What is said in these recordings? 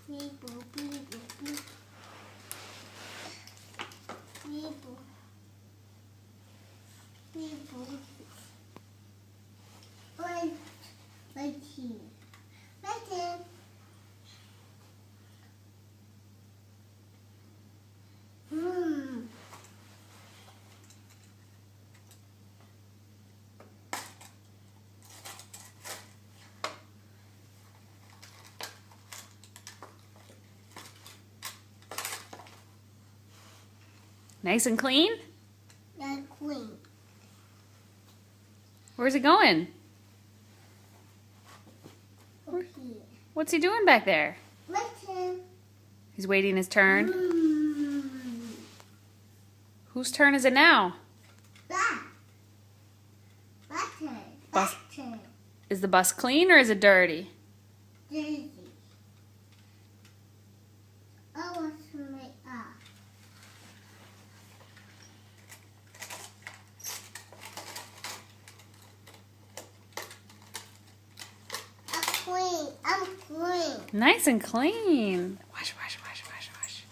Beeble, beeble, beeble. Beeble. Beeble. Right here. Right here. Nice and clean? That's clean. Where's he going? Up here. What's he doing back there? Right here. He's waiting his turn. Whose turn is it now? Back. Back turn. Bus. Back turn. Is the bus clean or is it dirty? Dirty. I want to make up. I'm clean. Nice and clean. Wash, wash, wash, wash, wash.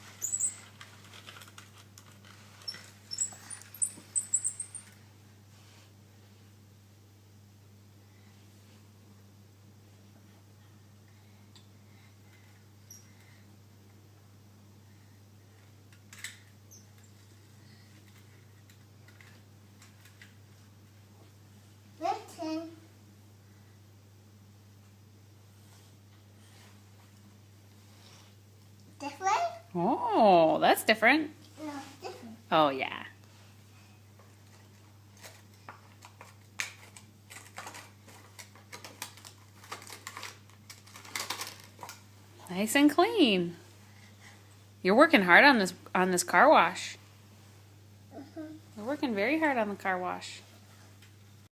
Listen. Different? Oh, that's different. No, different. Oh, yeah. Nice and clean. You're working hard on this car wash. You're working very hard on the car wash.